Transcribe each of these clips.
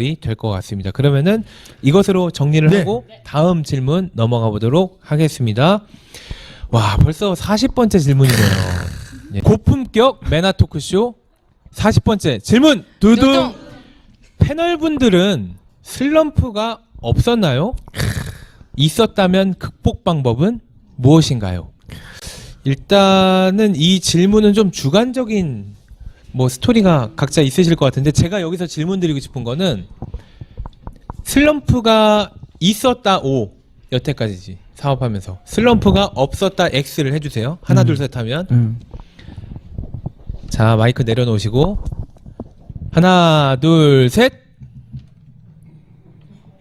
정도들이 될 것 같습니다. 그러면은 이것으로 정리를 네. 하고 다음 질문 넘어가 보도록 하겠습니다. 와, 벌써 40번째 질문이네요. 예. 고품격 매나 토크쇼 40번째 질문 두둥. 패널분들은 슬럼프가 없었나요? 있었다면 극복 방법은 무엇인가요? 일단은 이 질문은 좀 주관적인 뭐 스토리가 각자 있으실 것 같은데, 제가 여기서 질문 드리고 싶은 거는 슬럼프가 있었다 O 여태까지지 사업하면서, 슬럼프가 없었다 X를 해주세요. 하나 둘 셋 하면 자, 마이크 내려놓으시고 하나 둘 셋.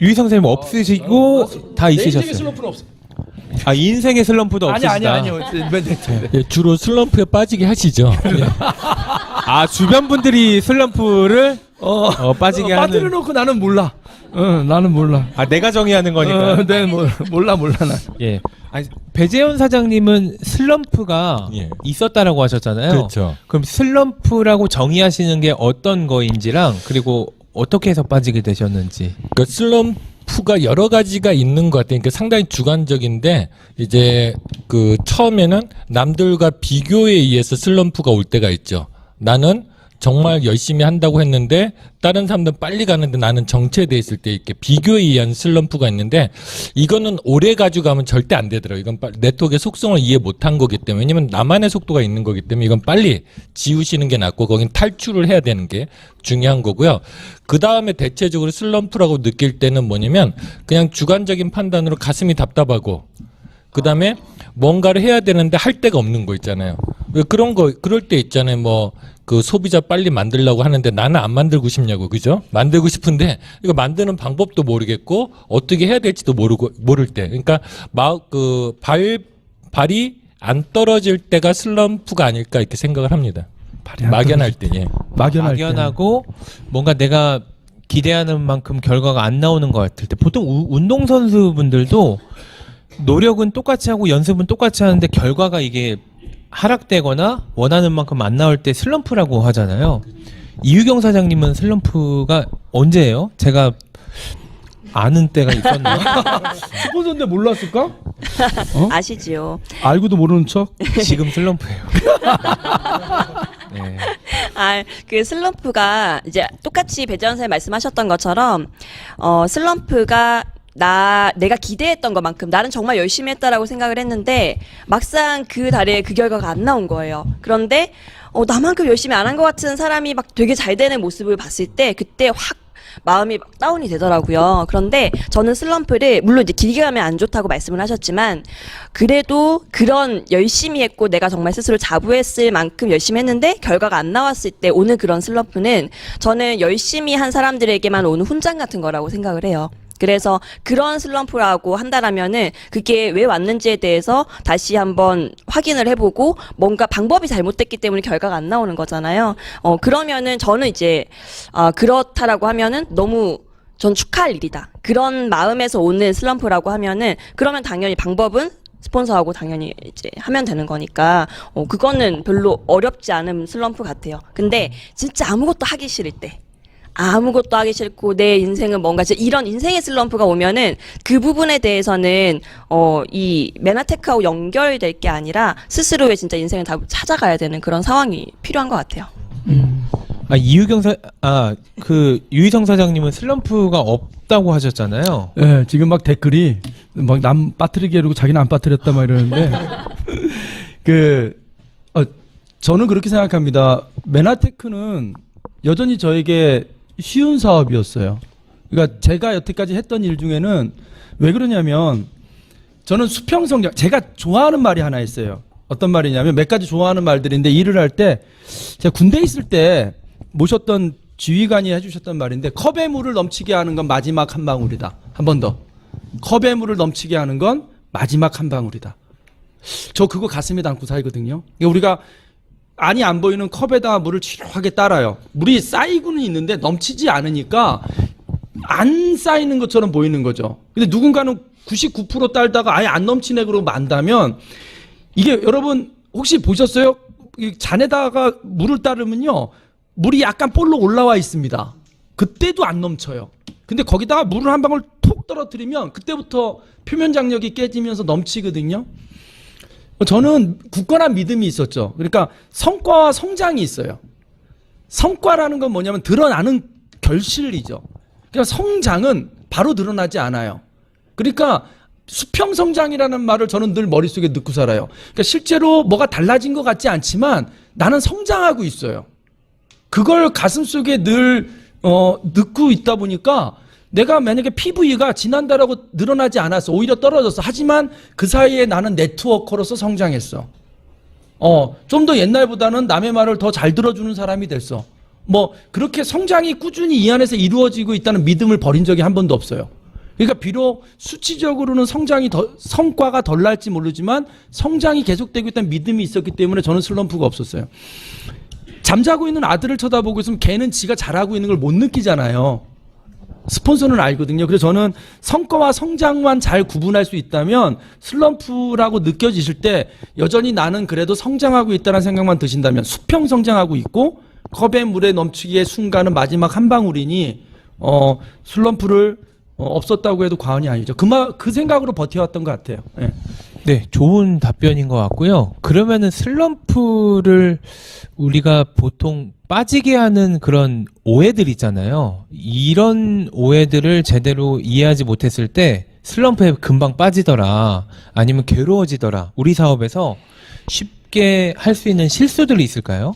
유희성 선생님 없으시고 다 있으셨어요. 슬럼프는 없어. 아, 인생의 슬럼프도 없으시다. 아니요. 예, 주로 슬럼프에 빠지게 하시죠. 예. 아, 주변 분들이 슬럼프를 빠지게 하는. 빠뜨려 놓고 나는 몰라. 나는 몰라. 아, 내가 정의하는 거니까. 네, 몰라 나. 예. 아니, 배재현 사장님은 슬럼프가 예. 있었다라고 하셨잖아요. 그렇죠. 그럼 슬럼프라고 정의하시는 게 어떤 거인지랑, 그리고 어떻게 해서 빠지게 되셨는지. 그 슬럼프가 여러 가지가 있는 것 같아요. 그러니까 상당히 주관적인데, 이제 그 처음에는 남들과 비교에 의해서 슬럼프가 올 때가 있죠. 나는 정말 열심히 한다고 했는데 다른 사람들은 빨리 가는데 나는 정체돼 있을 때 이렇게 비교에 의한 슬럼프가 있는데, 이거는 오래 가지고 가면 절대 안 되더라고요. 이건 네트워크의 속성을 이해 못한 거기 때문에, 왜냐면 나만의 속도가 있는 거기 때문에 이건 빨리 지우시는 게 낫고 거긴 탈출을 해야 되는 게 중요한 거고요. 그 다음에 대체적으로 슬럼프라고 느낄 때는 뭐냐면 그냥 주관적인 판단으로 가슴이 답답하고, 그 다음에 뭔가를 해야 되는데 할 데가 없는 거 있잖아요. 왜 그런 거, 그럴 때 있잖아요. 뭐 그 소비자 빨리 만들려고 하는데 나는 안 만들고 싶냐고, 그죠? 만들고 싶은데 이거 만드는 방법도 모르겠고 어떻게 해야 될지도 모를 때, 그러니까 발이 안 떨어질 때가 슬럼프가 아닐까 이렇게 생각을 합니다. 막연할 때, 예. 막연하고 뭔가 내가 기대하는 만큼 결과가 안 나오는 것 같을 때, 보통 운동선수분들도 노력은 똑같이 하고 연습은 똑같이 하는데 결과가 이게 하락되거나 원하는 만큼 안 나올 때 슬럼프라고 하잖아요. 이유경 사장님은 슬럼프가 언제예요? 제가 아는 때가 있었나? 스폰서인데 몰랐을까? 아시지요. 알고도 모르는 척? 지금 슬럼프예요. 네. 그 슬럼프가 이제 똑같이 배재현 선생님 말씀하셨던 것처럼 슬럼프가 내가 기대했던 것만큼 나는 정말 열심히 했다라고 생각을 했는데 막상 그 달에 그 결과가 안 나온 거예요. 그런데 나만큼 열심히 안 한 것 같은 사람이 막 되게 잘 되는 모습을 봤을 때 그때 확 마음이 막 다운이 되더라고요. 그런데 저는 슬럼프를 물론 이제 길게 가면 안 좋다고 말씀을 하셨지만, 그래도 그런 열심히 했고 내가 정말 스스로 자부했을 만큼 열심히 했는데 결과가 안 나왔을 때 오는 그런 슬럼프는 저는 열심히 한 사람들에게만 오는 훈장 같은 거라고 생각을 해요. 그래서 그런 슬럼프라고 한다라면은 그게 왜 왔는지에 대해서 다시 한번 확인을 해보고, 뭔가 방법이 잘못됐기 때문에 결과가 안 나오는 거잖아요. 그러면은 저는 이제 그렇다라고 하면은 너무 전 축하할 일이다, 그런 마음에서 오는 슬럼프라고 하면은, 그러면 당연히 방법은 스폰서하고 당연히 이제 하면 되는 거니까 그거는 별로 어렵지 않은 슬럼프 같아요. 근데 진짜 아무것도 하기 싫을 때, 아무것도 하기 싫고 내 인생은 뭔가 이런 인생의 슬럼프가 오면은 그 부분에 대해서는 이 메나테크하고 연결될 게 아니라 스스로의 진짜 인생을 다 찾아가야 되는 그런 상황이 필요한 것 같아요. 유희성 사장님은 슬럼프가 없다고 하셨잖아요. 네, 지금 막 댓글이 막 남 빠뜨리게 이러고 자기는 안 빠뜨렸다 막 이러는데 저는 그렇게 생각합니다. 메나테크는 여전히 저에게 쉬운 사업이었어요. 그러니까 제가 여태까지 했던 일 중에는, 왜 그러냐면 저는 수평성장, 제가 좋아하는 말이 하나 있어요. 어떤 말이냐면, 몇 가지 좋아하는 말들인데, 일을 할 때 제가 군대에 있을 때 모셨던 지휘관이 해주셨던 말인데, 컵에 물을 넘치게 하는 건 마지막 한 방울이다. 한 번 더. 컵에 물을 넘치게 하는 건 마지막 한 방울이다. 저 그거 가슴에 담고 살거든요. 그러니까 우리가 안이 안 보이는 컵에다가 물을 지루하게 따라요. 물이 쌓이고는 있는데 넘치지 않으니까 안 쌓이는 것처럼 보이는 거죠. 근데 누군가는 99% 딸다가 아예 안 넘치네 그러고 만다면, 이게 여러분 혹시 보셨어요? 잔에다가 물을 따르면요, 물이 약간 볼록 올라와 있습니다. 그때도 안 넘쳐요. 근데 거기다가 물을 한 방울 톡 떨어뜨리면 그때부터 표면 장력이 깨지면서 넘치거든요. 저는 굳건한 믿음이 있었죠. 그러니까 성과와 성장이 있어요. 성과라는 건 뭐냐면 드러나는 결실이죠. 그러니까 성장은 바로 드러나지 않아요. 그러니까 수평 성장이라는 말을 저는 늘 머릿속에 넣고 살아요. 그러니까 실제로 뭐가 달라진 것 같지 않지만 나는 성장하고 있어요. 그걸 가슴속에 늘 넣고 있다 보니까 내가 만약에 PV가 지난달하고 늘어나지 않았어. 오히려 떨어졌어. 하지만 그 사이에 나는 네트워커로서 성장했어. 좀 더 옛날보다는 남의 말을 더 잘 들어주는 사람이 됐어. 뭐 그렇게 성장이 꾸준히 이 안에서 이루어지고 있다는 믿음을 버린 적이 한 번도 없어요. 그러니까 비록 수치적으로는 성과가 덜 날지 모르지만 성장이 계속되고 있다는 믿음이 있었기 때문에 저는 슬럼프가 없었어요. 잠자고 있는 아들을 쳐다보고 있으면 걔는 지가 잘하고 있는 걸 못 느끼잖아요. 스폰서는 알거든요. 그래서 저는 성과와 성장만 잘 구분할 수 있다면 슬럼프라고 느껴지실 때 여전히 나는 그래도 성장하고 있다는 생각만 드신다면 수평 성장하고 있고 컵에 물에 넘치기의 순간은 마지막 한 방울이니 슬럼프를 없었다고 해도 과언이 아니죠. 그 생각으로 버텨왔던 것 같아요. 네. 네, 좋은 답변인 것 같고요. 그러면은 슬럼프를 우리가 보통 빠지게 하는 그런 오해들 있잖아요. 이런 오해들을 제대로 이해하지 못했을 때 슬럼프에 금방 빠지더라, 아니면 괴로워지더라. 우리 사업에서 쉽게 할 수 있는 실수들이 있을까요?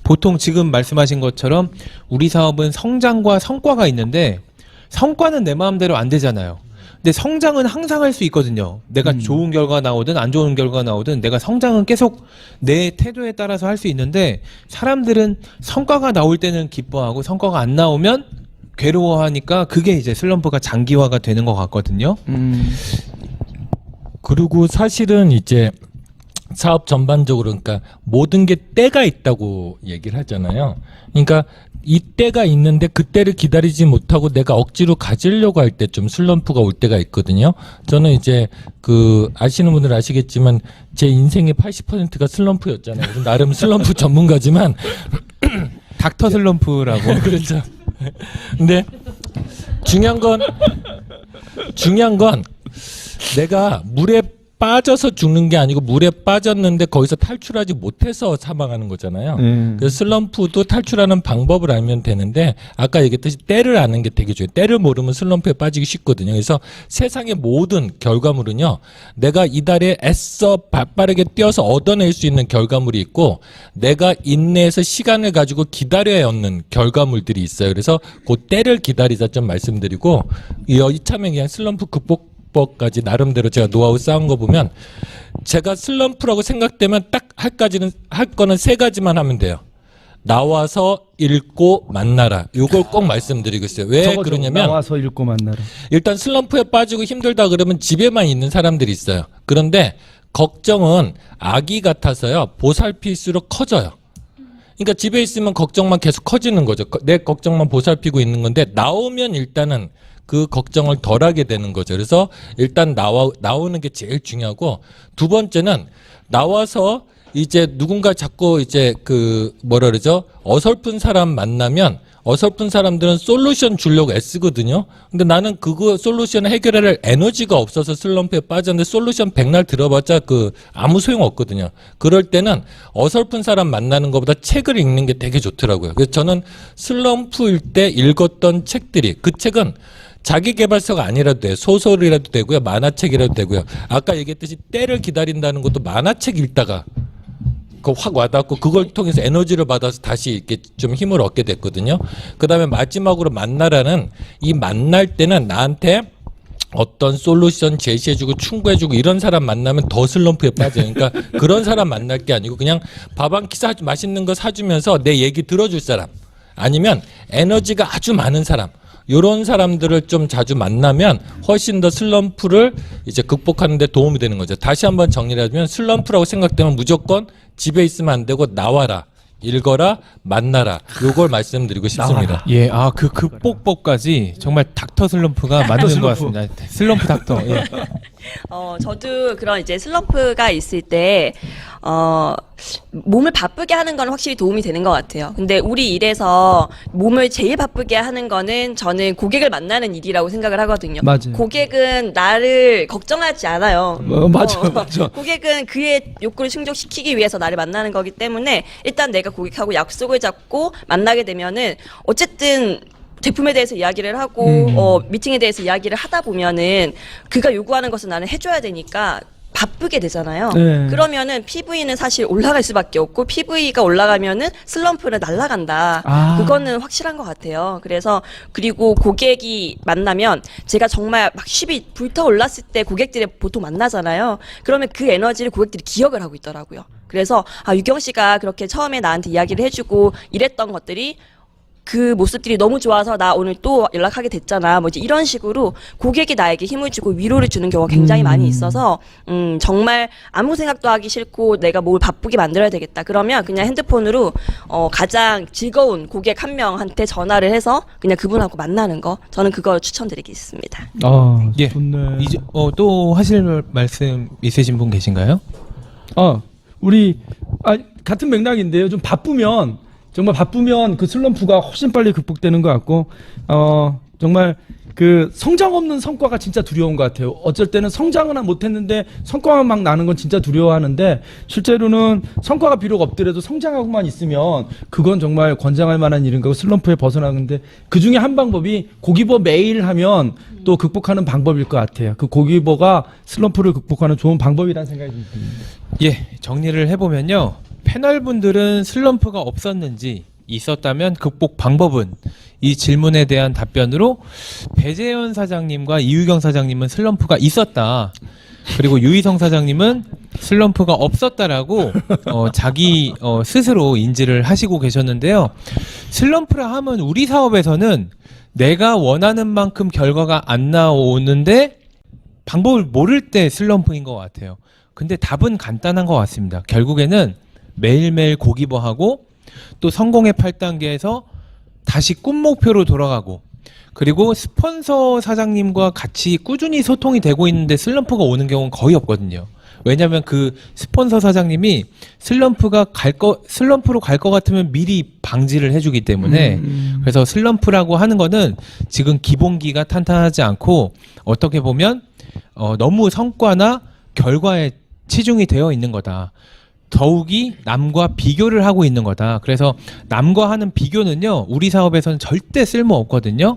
보통 지금 말씀하신 것처럼 우리 사업은 성장과 성과가 있는데 성과는 내 마음대로 안 되잖아요. 근데 성장은 항상 할 수 있거든요. 내가 좋은 결과가 나오든 안 좋은 결과가 나오든 내가 성장은 계속 내 태도에 따라서 할 수 있는데 사람들은 성과가 나올 때는 기뻐하고 성과가 안 나오면 괴로워하니까 그게 이제 슬럼프가 장기화가 되는 것 같거든요. 그리고 사실은 이제 사업 전반적으로 그러니까 모든 게 때가 있다고 얘기를 하잖아요. 그러니까 이 때가 있는데 그 때를 기다리지 못하고 내가 억지로 가지려고 할 때 좀 슬럼프가 올 때가 있거든요. 저는 이제 그 아시는 분들 아시겠지만 제 인생의 80%가 슬럼프였잖아요. 그래서 나름 슬럼프 전문가지만 닥터 슬럼프라고. 그렇죠. 근데 중요한 건 내가 물에 빠져서 죽는 게 아니고 물에 빠졌는데 거기서 탈출하지 못해서 사망하는 거잖아요. 그래서 슬럼프도 탈출하는 방법을 알면 되는데 아까 얘기했듯이 때를 아는 게 되게 중요해요. 때를 모르면 슬럼프에 빠지기 쉽거든요. 그래서 세상의 모든 결과물은요. 내가 이달에 애써 빠르게 뛰어서 얻어낼 수 있는 결과물이 있고 내가 인내해서 시간을 가지고 기다려야 얻는 결과물들이 있어요. 그래서 그 때를 기다리자 좀 말씀드리고 이참에 그냥 슬럼프 극복까지 나름대로 제가 노하우 쌓은 거 보면 제가 슬럼프라고 생각되면 딱 할 거는 세 가지만 하면 돼요. 나와서 읽고 만나라. 이걸 꼭 말씀드리고 있어요. 왜 그러냐면 나와서 읽고 만나라. 일단 슬럼프에 빠지고 힘들다 그러면 집에만 있는 사람들이 있어요. 그런데 걱정은 아기 같아서요. 보살필수록 커져요. 그러니까 집에 있으면 걱정만 계속 커지는 거죠. 내 걱정만 보살피고 있는 건데 나오면 일단은 그 걱정을 덜하게 되는 거죠. 그래서 일단 나오는 게 제일 중요하고 두 번째는 나와서 이제 누군가 자꾸 이제 그 뭐라 그러죠? 어설픈 사람 만나면 어설픈 사람들은 솔루션 주려고 애쓰거든요. 근데 나는 그거 솔루션 해결할 에너지가 없어서 슬럼프에 빠졌는데 솔루션 백날 들어봤자 그 아무 소용 없거든요. 그럴 때는 어설픈 사람 만나는 것보다 책을 읽는 게 되게 좋더라고요. 그래서 저는 슬럼프일 때 읽었던 책들이 그 책은 자기계발서가 아니라도 돼요. 소설이라도 되고요. 만화책이라도 되고요. 아까 얘기했듯이 때를 기다린다는 것도 만화책 읽다가 확 와닿고 그걸 통해서 에너지를 받아서 다시 이렇게 좀 힘을 얻게 됐거든요. 그 다음에 마지막으로 만나라는 이 만날 때는 나한테 어떤 솔루션 제시해주고 충고해주고 이런 사람 만나면 더 슬럼프에 빠져요. 그러니까 그런 사람 만날 게 아니고 그냥 밥 한 끼 맛있는 거 사주면서 내 얘기 들어줄 사람 아니면 에너지가 아주 많은 사람 이런 사람들을 좀 자주 만나면 훨씬 더 슬럼프를 이제 극복하는 데 도움이 되는 거죠. 다시 한번 정리를 하면 슬럼프라고 생각되면 무조건 집에 있으면 안 되고 나와라, 읽어라, 만나라. 요걸 말씀드리고 싶습니다. 예, 그 극복법까지 정말 닥터 슬럼프가 맞는 것 같습니다. 슬럼프 닥터. 예. 저도 그런 이제 슬럼프가 있을 때, 몸을 바쁘게 하는 건 확실히 도움이 되는 것 같아요. 근데 우리 일에서 몸을 제일 바쁘게 하는 거는 저는 고객을 만나는 일이라고 생각을 하거든요. 맞아요. 고객은 나를 걱정하지 않아요. 맞아. 고객은 그의 욕구를 충족시키기 위해서 나를 만나는 거기 때문에 일단 내가 고객하고 약속을 잡고 만나게 되면은 어쨌든 제품에 대해서 이야기를 하고 미팅에 대해서 이야기를 하다 보면은 그가 요구하는 것을 나는 해줘야 되니까 바쁘게 되잖아요. 네. 그러면은 PV는 사실 올라갈 수밖에 없고 PV가 올라가면은 슬럼프는 날아간다. 아. 그거는 확실한 것 같아요. 그래서 그리고 고객이 만나면 제가 정말 막 쉽이 불타올랐을 때 고객들이 보통 만나잖아요. 그러면 그 에너지를 고객들이 기억을 하고 있더라고요. 그래서 유경 씨가 그렇게 처음에 나한테 이야기를 해주고 이랬던 것들이 그 모습들이 너무 좋아서 나 오늘 또 연락하게 됐잖아. 뭐 이제 이런 식으로 고객이 나에게 힘을 주고 위로를 주는 경우가 굉장히 많이 있어서 정말 아무 생각도 하기 싫고 내가 뭘 바쁘게 만들어야 되겠다. 그러면 그냥 핸드폰으로 가장 즐거운 고객 한 명한테 전화를 해서 그냥 그분하고 만나는 거 저는 그걸 추천드리겠습니다. 예. 좋네. 이제 또 하실 말씀 있으신 분 계신가요? 우리 같은 맥락인데요. 좀 정말 바쁘면 그 슬럼프가 훨씬 빨리 극복되는 것 같고, 정말 그 성장 없는 성과가 진짜 두려운 것 같아요. 어쩔 때는 성장은 못했는데 성과만 막 나는 건 진짜 두려워하는데, 실제로는 성과가 비록 없더라도 성장하고만 있으면 그건 정말 권장할 만한 일인 거고 슬럼프에 벗어나는데, 그 중에 한 방법이 고기버 매일 하면 또 극복하는 방법일 것 같아요. 그 고기버가 슬럼프를 극복하는 좋은 방법이라는 생각이 듭니다. 예, 정리를 해보면요. 패널분들은 슬럼프가 없었는지 있었다면 극복 방법은 이 질문에 대한 답변으로 배재현 사장님과 이유경 사장님은 슬럼프가 있었다. 그리고 유희성 사장님은 슬럼프가 없었다라고 자기 스스로 인지를 하시고 계셨는데요. 슬럼프라 하면 우리 사업에서는 내가 원하는 만큼 결과가 안 나오는데 방법을 모를 때 슬럼프인 것 같아요. 근데 답은 간단한 것 같습니다. 결국에는 매일매일 고기버하고 또 성공의 8단계에서 다시 꿈 목표로 돌아가고, 그리고 스폰서 사장님과 같이 꾸준히 소통이 되고 있는데 슬럼프가 오는 경우는 거의 없거든요. 왜냐하면 그 스폰서 사장님이 슬럼프로 갈 것 같으면 미리 방지를 해주기 때문에 그래서 슬럼프라고 하는 거는 지금 기본기가 탄탄하지 않고 어떻게 보면 너무 성과나 결과에 치중이 되어 있는 거다. 더욱이 남과 비교를 하고 있는 거다. 그래서 남과 하는 비교는요, 우리 사업에서는 절대 쓸모 없거든요.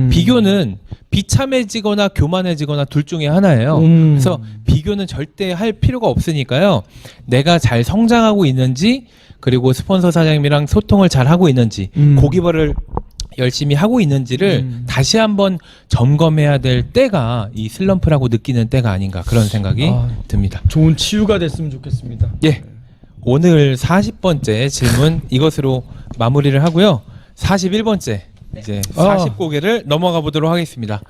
비교는 비참해지거나 교만해지거나 둘 중에 하나예요. 그래서 비교는 절대 할 필요가 없으니까요. 내가 잘 성장하고 있는지, 그리고 스폰서 사장님이랑 소통을 잘 하고 있는지, 고기버를 열심히 하고 있는지를 다시 한번 점검해야 될 때가 이 슬럼프라고 느끼는 때가 아닌가, 그런 생각이 듭니다. 좋은 치유가 됐으면 좋겠습니다. 예. 오늘 40번째 질문 이것으로 마무리를 하고요. 41번째 이제 40고개를 넘어가 보도록 하겠습니다.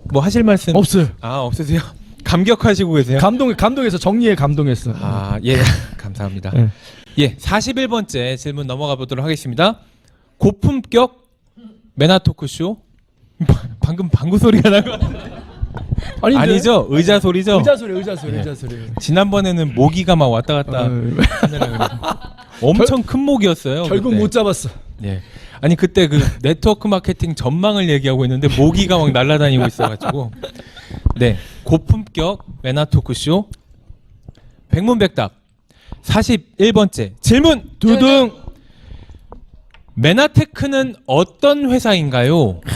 뭐 하실 말씀 없어요. 없으세요? 감격하시고 계세요? 감동해서 감동했어. 예. 감사합니다. 네. 예. 41번째 질문 넘어가 보도록 하겠습니다. 고품격 매나 토크쇼. 방금 방구 소리가 나고 아닌데? 아니죠? 의자 소리죠? 의자 소리. 지난번에는 모기가 막 왔다 갔다 하느라 그래서 엄청 큰 모기였어요. 결국 그때. 못 잡았어. 예. 아니 그때 그 네트워크 마케팅 전망을 얘기하고 있는데 모기가 막 날아다니고 있어가지고 네, 고품격 매나 토크쇼 백문백답 41번째 질문 두둥. 메나테크는 어떤 회사인가요?